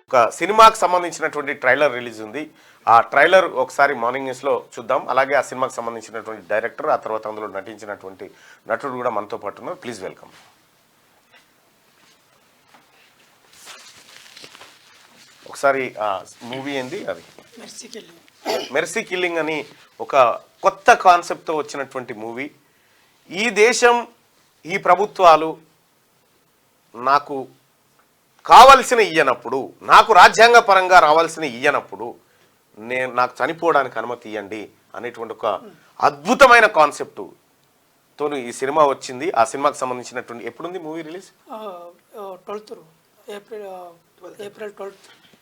ఒక సినిమాకి సంబంధించినటువంటి ట్రైలర్ రిలీజ్ ఉంది. ఆ ట్రైలర్ ఒకసారి మార్నింగ్ న్యూస్లో చూద్దాం. అలాగే ఆ సినిమాకి సంబంధించినటువంటి డైరెక్టర్, ఆ తర్వాత అందులో నటించినటువంటి నటుడు కూడా మనతో పాటు ఉన్నారు. Please welcome. ఒకసారి ఆ మూవీ ఏంది? అది మెర్సీ కిల్లింగ్ అని ఒక కొత్త కాన్సెప్ట్తో వచ్చినటువంటి మూవీ. ఈ దేశం, ఈ ప్రభుత్వాలు నాకు కావలసిన ఇయ్యనప్పుడు, నాకు రాజ్యాంగ పరంగా రావాల్సిన ఇయ్యనప్పుడు నాకు చనిపోవడానికి అనుమతి ఇవ్వండి అనేటువంటి ఒక అద్భుతమైన కాన్సెప్ట్తో ఈ సినిమా వచ్చింది. ఆ సినిమాకి సంబంధించినటువంటి ఎప్పుడుంది మూవీ రిలీజ్?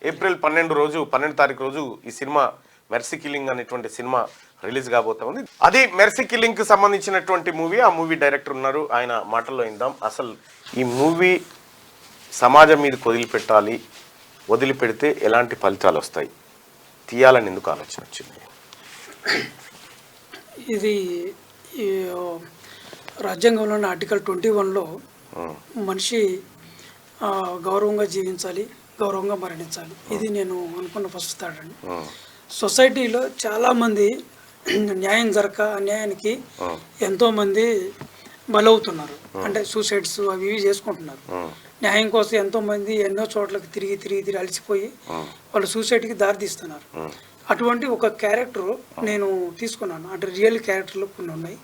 ఏప్రిల్ 12 తారీఖు రోజు ఈ సినిమా మెర్సీ కిల్లింగ్ అనేటువంటి సినిమా రిలీజ్ కాబోతా ఉంది. అది మెర్సీ కిల్లింగ్కి సంబంధించినటువంటి మూవీ. ఆ మూవీ డైరెక్టర్ ఉన్నారు, ఆయన మాటల్లో ఇందాం. అసలు ఈ మూవీ సమాజం మీద వదిలిపెట్టాలి, వదిలిపెడితే ఎలాంటి ఫలితాలు వస్తాయి, తీయాలని ఎందుకు ఆలోచన వచ్చింది? ఇది రాజ్యాంగంలోని ఆర్టికల్ 21లో మనిషి గౌరవంగా జీవించాలి, గౌరవంగా మరణించాలి. ఇది నేను అనుకున్న ఫస్ట్ థాట్ అండి. సొసైటీలో చాలామంది న్యాయం జరగక అన్యాయానికి ఎంతోమంది బలవుతున్నారు. అంటే సూసైడ్స్ అవి ఇవి చేసుకుంటున్నారు. న్యాయం కోసం ఎంతోమంది ఎన్నో చోట్లకి తిరిగి అలసిపోయి వాళ్ళు సూసైడ్కి దారితీస్తున్నారు. అటువంటి ఒక క్యారెక్టర్ నేను తీసుకున్నాను. అంటే రియల్ క్యారెక్టర్లు కొన్ని ఉన్నాయి.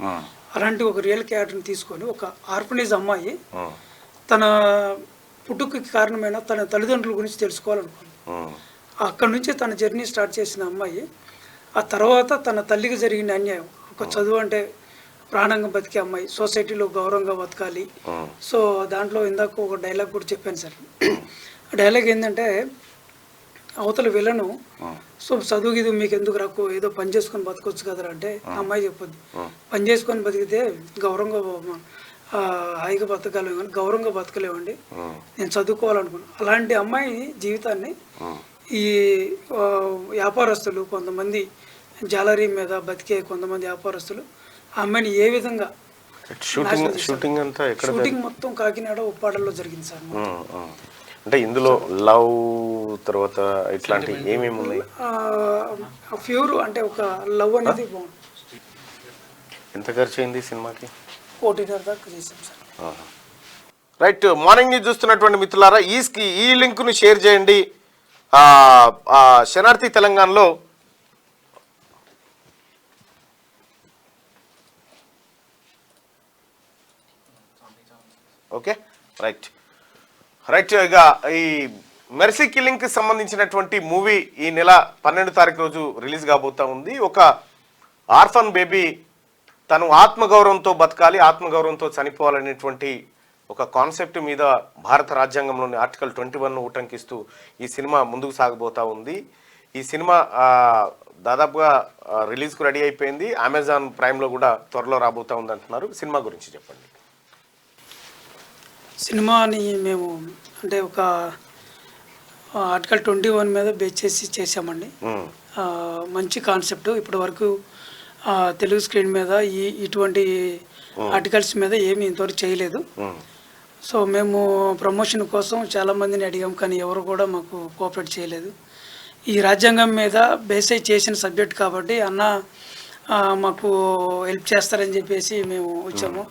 అలాంటి ఒక రియల్ క్యారెక్టర్ని తీసుకొని ఒక ఆర్ఫనేజ్ అమ్మాయి తన పుట్టుకకి కారణమైన తన తల్లిదండ్రుల గురించి తెలుసుకోవాలనుకున్నాను. అక్కడి నుంచి తన జర్నీ స్టార్ట్ చేసిన అమ్మాయి ఆ తర్వాత తన తల్లికి జరిగిన అన్యాయం, ఒక చదువు అంటే ప్రాణంగా బతికే అమ్మాయి సొసైటీలో గౌరవంగా బతకాలి. సో దాంట్లో ఇందాక ఒక డైలాగ్ కూడా చెప్పాను సార్. డైలాగ్ ఏంటంటే అవతల విలను సో చదువు ఇది మీకు ఎందుకు రాకు, ఏదో పని చేసుకొని బతకొచ్చు కదరా అంటే అమ్మాయి చెప్పొద్దు, పని చేసుకొని బతికితే గౌరవంగా హాయిగా బతకలేము కానీ గౌరవంగా బతకలేమండి, నేను చదువుకోవాలనుకున్నాను. అలాంటి అమ్మాయి జీవితాన్ని ఈ వ్యాపారస్తులు, కొంతమంది జ్యువెలరీ మీద బతికే కొంతమంది వ్యాపారస్తులు ఆ అమ్మాయిని ఏ విధంగా షూటింగ్ మొత్తం కాకినాడ ఉప్పాడలో జరిగింది సార్. అంటే ఇందులో లవ్ తర్వాత ఇట్లాంటి ఏమేమి ఉన్నాయి? ప్యూర్ అంటే ఒక లవ్ అనేది బాగుంది. ఎంత ఖర్చు అయింది సినిమాకి? 1.5 దాకా చేసాం సార్. రైట్, మార్నింగ్ న్యూస్ చూస్తున్నటువంటి మిత్రులారా, ఈ లింక్ను షేర్ చేయండి. శనార్థి తెలంగాణలో ఓకే రైట్. ఇక ఈ మెర్సీ కిల్లింగ్కి సంబంధించినటువంటి మూవీ ఈ నెల 12 తారీఖు రోజు రిలీజ్ కాబోతా ఉంది. ఒక ఆర్ఫన్ బేబీ తను ఆత్మగౌరవంతో బతకాలి, ఆత్మగౌరవంతో చనిపోవాలనేటువంటి ఒక కాన్సెప్ట్ మీద భారత రాజ్యాంగంలోని ఆర్టికల్ 21ను ఉటంకిస్తూ ఈ సినిమా ముందుకు సాగబోతా ఉంది. ఈ సినిమా దాదాపుగా రిలీజ్కు రెడీ అయిపోయింది. అమెజాన్ ప్రైమ్లో కూడా త్వరలో రాబోతా ఉంది అంటున్నారు. సినిమా గురించి చెప్పండి. సినిమాని మేము అంటే ఒక ఆర్టికల్ 21 మీద బేస్ చేసి చేసామండి. మంచి కాన్సెప్ట్. ఇప్పటి వరకు తెలుగు స్క్రీన్ మీద ఇటువంటి ఆర్టికల్స్ మీద ఏమి ఇంతవరకు చేయలేదు. సో మేము ప్రమోషన్ కోసం చాలామందిని అడిగాం, కానీ ఎవరు కూడా మాకు కోఆపరేట్ చేయలేదు. ఈ రాజ్యాంగం మీద బేస్ అయి చేసిన సబ్జెక్ట్ కాబట్టి అన్న మాకు హెల్ప్ చేస్తారని చెప్పేసి మేము వచ్చాము.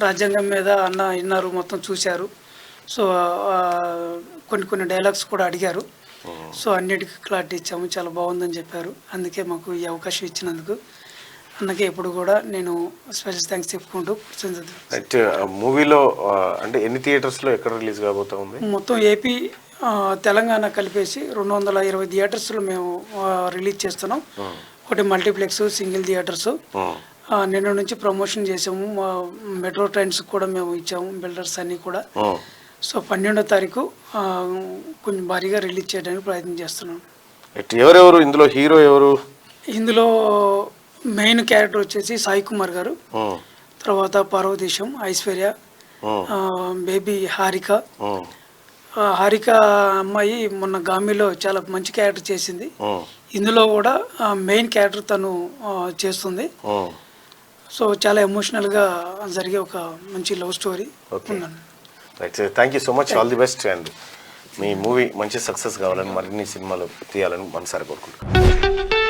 రాజ్యాంగం మీద అన్న విన్నారు, మొత్తం చూశారు. సో కొన్ని డైలాగ్స్ కూడా అడిగారు. సో అన్నిటికీ క్లారిటీ ఇచ్చాము, చాలా బాగుందని చెప్పారు. అందుకే మాకు ఈ అవకాశం ఇచ్చినందుకు అన్నకే ఎప్పుడు కూడా నేను స్పెషల్ థ్యాంక్స్ చెప్పుకుంటూ మూవీలో అంటే ఎన్ని థియేటర్స్లో ఎక్కడ రిలీజ్ కాబోతా ఉంది? మొత్తం ఏపీ తెలంగాణ కలిపేసి 220 థియేటర్స్లో మేము రిలీజ్ చేస్తున్నాం. ఒకటి మల్టీప్లెక్స్, సింగిల్ థియేటర్స్. నిన్న నుంచి ప్రమోషన్ చేసాము. మెట్రో ట్రైన్స్ కూడా మేము ఇచ్చాము, బిల్డర్స్ అన్నీ కూడా. సో 12వ తారీఖు కొంచెం భారీగా రిలీజ్ చేయడానికి ప్రయత్నం చేస్తున్నాం. ఎవరెవరు ఇందులో హీరో ఎవరు? ఇందులో మెయిన్ క్యారెక్టర్ వచ్చేసి సాయి కుమార్ గారు, తర్వాత పార్వతీశం, ఐశ్వర్య, బేబీ హారిక. హారిక అమ్మాయి మొన్న గామిలో చాలా మంచి క్యారెక్టర్ చేసింది. ఇందులో కూడా మెయిన్ క్యారెక్టర్ తను చేస్తుంది. సో చాలా ఎమోషనల్గా జరిగే ఒక మంచి లవ్ స్టోరీ ఉందండి. Thank you so much, all the best. And me movie మంచి సక్సెస్ కావాలని మరిన్ని సినిమాలు తీయాలని మనసారి కోరుకుంటున్నాను.